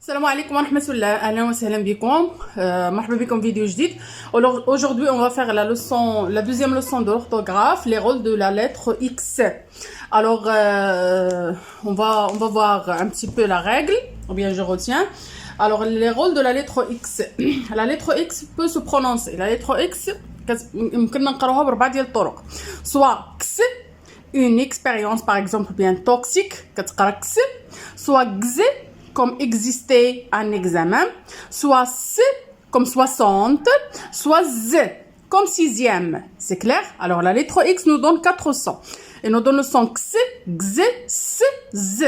Salam alaikum wa rahmatullah, ahlan wa sahlan bikoum, marhaba bikoum vidéo جديد. Alors aujourd'hui on va faire la deuxième leçon de l'orthographe, les rôles de la lettre X. Alors on va voir un petit peu la règle, ou bien je retiens. Alors les rôles de la lettre X. La lettre X peut se prononcer. La lettre X يمكننا نقراوها بأربعة ديال الطرق. Soit X, une expérience par exemple bien toxique, كتقرا X, soit X comme exister un examen, soit S comme 60, soit Z comme sixième. C'est clair? Alors la lettre X nous donne 400. Et nous donne le son X, X, S, Z.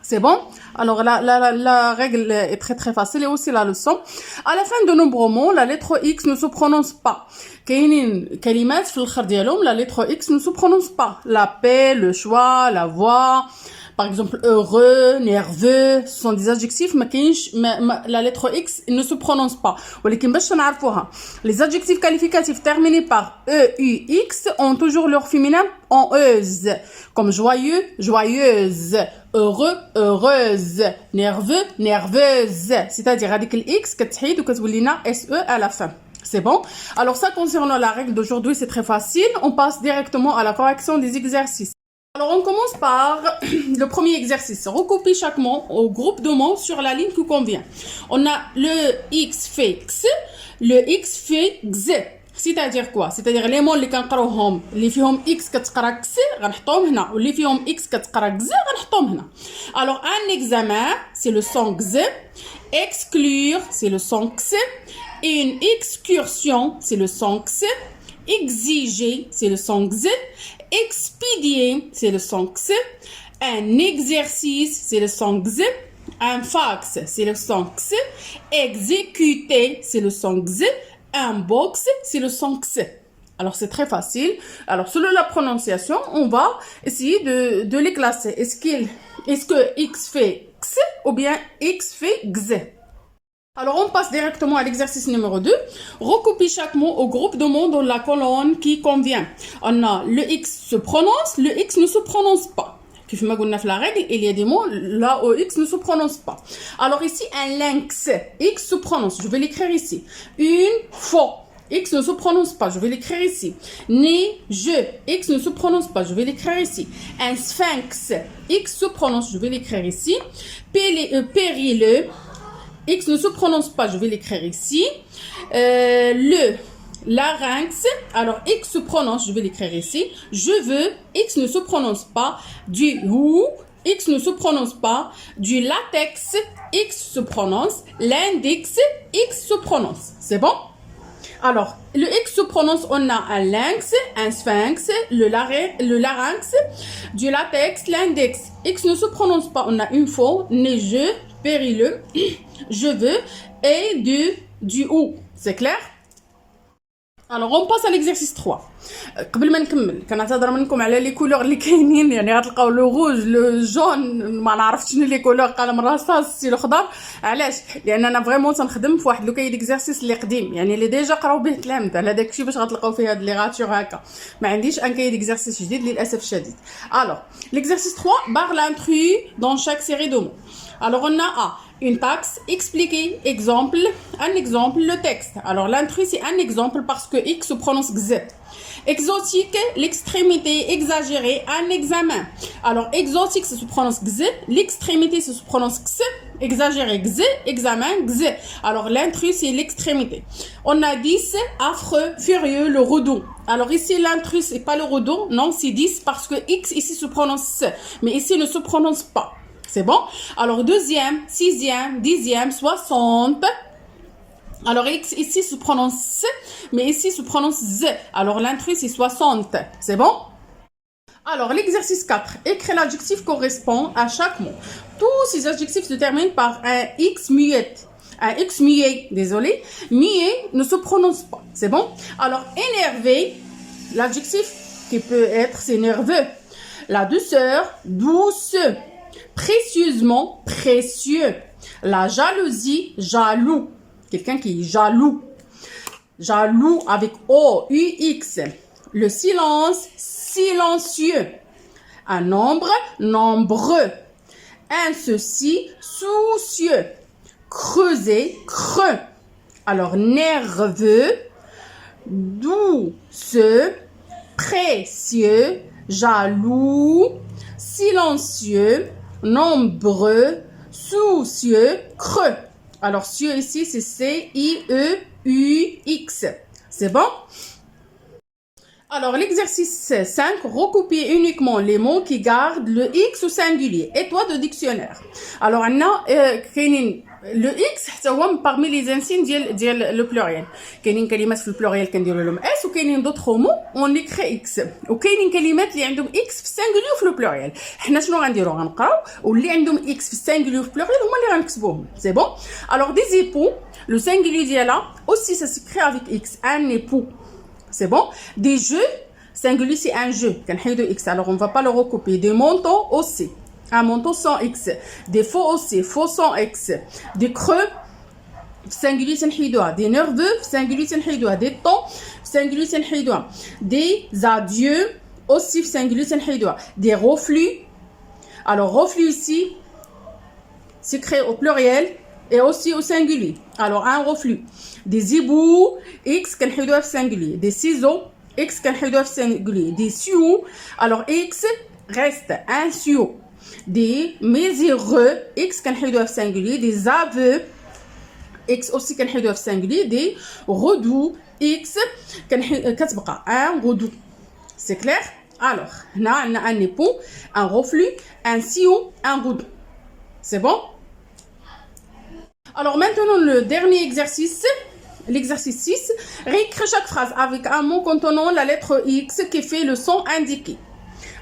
C'est bon? Alors la règle est très facile et aussi la leçon. À la fin de nombreux mots, la lettre X ne se prononce pas. كاينين كلمات في الآخر ديالهم la lettre X ne se prononce pas. La paix, le choix, la voix. Par exemple, heureux, nerveux, ce sont des adjectifs, mais la lettre X ne se prononce pas. Les adjectifs qualificatifs terminés par E, U, X ont toujours leur féminin en euse, comme joyeux, joyeuse, heureux, heureuse, nerveux, nerveuse. C'est-à-dire, avec l'X, كتحيد وكتولينا SE à la fin. C'est bon? Alors ça, concernant la règle d'aujourd'hui, c'est très facile. On passe directement à la correction des exercices. Alors, on commence par le premier exercice. Recopie chaque mot au groupe de mots sur la ligne qui convient. On a le X fait X, le X fait X. C'est-à-dire quoi? C'est-à-dire les mots اللي كنقراوهم اللي فيهم X كتقرا X غنحطوهم هنا واللي فيهم X كتقرا X غنحطوهم هنا. Alors, un examen, c'est le son X. Exclure, c'est le son X. Une excursion, c'est le son X. Exiger, c'est le son X. Expédier, c'est le son X. Un exercice, c'est le son X. Un fax, c'est le son X. Exécuter, c'est le son X. Un box, c'est le son X. Alors, c'est très facile. Alors, selon la prononciation, on va essayer de les classer. Est-ce que X fait X ou bien X fait X? Alors, on passe directement à l'exercice numéro 2. Recopie chaque mot au groupe de mots dans la colonne qui convient. On a le X se prononce, le X ne se prononce pas. Comme on a fait la règle, il y a des mots là où X ne se prononce pas. Alors ici, un lynx, X se prononce. Je vais l'écrire ici. Une fois, X ne se prononce pas. Je vais l'écrire ici. Je, X ne se prononce pas. Je vais l'écrire ici. Un sphinx, X se prononce. Je vais l'écrire ici. Périlleux, X ne se prononce pas, je vais l'écrire ici. Le larynx, alors X se prononce, je vais l'écrire ici. Je veux, X ne se prononce pas. Du ou, X ne se prononce pas. Du latex, X se prononce. L'index, X se prononce. C'est bon? Alors, le X se prononce, on a un lynx, un sphinx, le larynx, du latex, l'index. X ne se prononce pas, on a une fois, neigeux, périlleux, je veux, et du ou. C'est clair? Alors, on passe à l'exercice 3. قبل ما نكمل كنعتذر منكم على لي كولور اللي كاينين يعني غتلقاو لو روج لو جون ما عرفتش شنو لي كولور قلم الرصاص ستيل خضر علاش لان انا فريمون تنخدم في واحد لو كاي ديكزارسيس اللي قديم يعني اللي ديجا قراو به تلامذه على داكشي باش غتلقاو فيه هاد لي غاتور هكا ما عنديش ان كاي ديكزارسيس جديد للاسف الشديد. Alors l'exercice 3 barre l'intrus dans chaque série de mots. Alors on a une taxe, expliquer, exemple, un exemple, le texte. Alors l'intrus c'est un exemple parce que X se prononce X. Exotique, l'extrémité, exagérée, un examen. Alors exotique ça se prononce X, l'extrémité ça se prononce X, exagéré X, examen X. Alors l'intrus c'est l'extrémité. On a 10, affreux, furieux, le redon. Alors ici l'intrus c'est pas le redon, non c'est 10 parce que X ici se prononce, mais ici ne se prononce pas. C'est bon? Alors, deuxième, sixième, dixième, 60. Alors, X ici se prononce, mais ici se prononce Z. Alors, l'intrus, c'est 60. C'est bon? Alors, l'exercice 4. Écris l'adjectif correspond à chaque mot. Tous ces adjectifs se terminent par un X muet. Un X muet, désolé. Muet ne se prononce pas. C'est bon? Alors, énervé, l'adjectif qui peut être, c'est nerveux. La douceur, douce. Précieusement, précieux. La jalousie, jaloux. Quelqu'un qui est jaloux. Jaloux avec O, U, X. Le silence, silencieux. Un nombre, nombreux. Insouci, soucieux. Creuser, creux. Alors, nerveux, douceux, précieux, jaloux, silencieux, nombreux, soucieux, creux. Alors, cieux ici, c'est C-I-E-U-X. C'est bon? Alors, l'exercice 5, recopier uniquement les mots qui gardent le X au singulier. Étoile de dictionnaire. Alors, on a le X هو parmi les insignes ديال le pluriel. كاينين كلمات في البلوريال كنديروا لهم اس وكاينين d'autres mots on écrit X. وكاينين كلمات اللي عندهم X في السنجولي وفي البلوريال. حنا شنو غنديروا غنقراو واللي عندهم X في السنجولي وفي البلوريال هما اللي غنكتبوهم. C'est bon? Alors des époux, le singulier ديالها aussi ça s'écrit avec X, un époux. C'est bon? Des jeux, singulier c'est un jeu. X. Alors on ne va pas le recopier. Des manteaux aussi. Un manteau sans X. Des faux aussi. Faux sans X. Des creux, singulier c'est des nerveux, singulier c'est des temps, singulier c'est des adieux, aussi singulier c'est des reflux. Alors reflux ici, c'est créé au pluriel et aussi au singulier. Alors un reflux. Des éboues, X كنحيدوها في singulier. Des ciseaux, X كنحيدوها في singulier. Des sioux, alors X reste un sioux. Des miséreux, X كنحيدوها في singulier. Des aveux, X aussi كنحيدوها في singulier. Des redoux, X كتبقى un redoux. C'est clair? Alors, هنا عندنا un époux, un reflux, un sioux, un redoux. C'est bon? Alors maintenant le dernier exercice, l'exercice 6, réécrire chaque phrase avec un mot contenant la lettre X qui fait le son indiqué.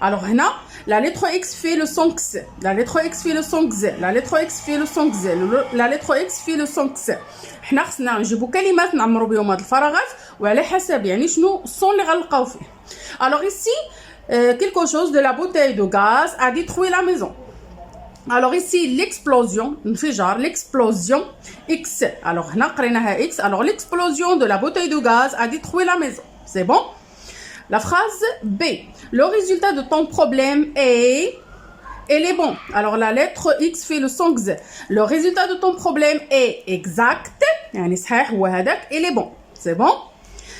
Alors هنا la lettre X fait le son X, la lettre X fait le son X, la lettre X fait le son X, la lettre X fait le son X. حنا خصنا نجيبوا كلمات نعمروا بهم هاد الفراغات وعلى حسب يعني شنو الصون اللي غنلقاو فيه. Alors ici quelque chose de la bouteille de gaz a détruit la maison. Alors ici l'explosion, l'explosion X. Alors هنا قريناها X. Alors l'explosion de la bouteille de gaz a détruit la maison. C'est bon? La phrase B. Le résultat de ton problème est elle est bon. Alors la lettre X fait le son X. Le résultat de ton problème est exact. يعني صحيح هو هذاك. Elle est bon. C'est bon?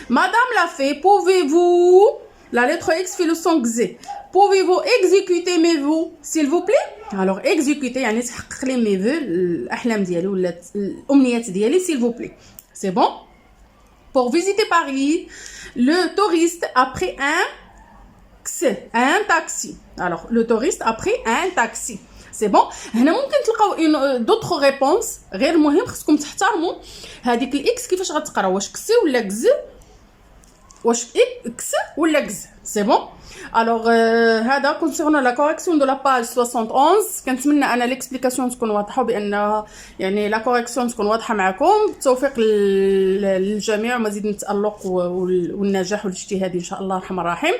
Madame l'a fait. Pouvez-vous la lettre X fait le son X. Pouvez-vous exécuter mes vœux s'il vous plaît? Alors exécuter يعني تحقق لي mes vœux الأحلام ديالي ولا الأمنيات ديالي s'il vous plaît. C'est bon? Pour visiter Paris, le touriste a pris un taxi. Alors le touriste a pris un taxi. C'est bon? هنا ممكن تلقاو d'autres réponses غير مهم خصكم تحترموا هذيك الاكس كيفاش غتقرا واش كسي ولا كز واش اكس ولا كز. C'est bon? Alors هذا concernant la correction de la page 71 كنتمنى انا ليكسبليكاسيون تكون واضحه بان يعني لا كوريكسيون تكون واضحه معكم بالتوفيق للجميع ومزيد من التالق والنجاح والاجتهاد ان شاء الله الرحمن الرحيم.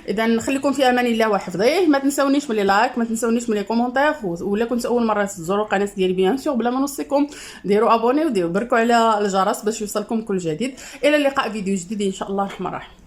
اذا نخليكم في امان الله وحفظه. ما تنسونيش من لايك، ما تنسونيش من لي كومونتير، ولا كنت اول مره تزوروا القناه ديالي بيان سور بلا ما نوصيكم ديروا ابوني وديروا بركوا على الجرس باش يوصلكم كل جديد. الى اللقاء فيديو جديد ان شاء الله الرحمن الرحيم.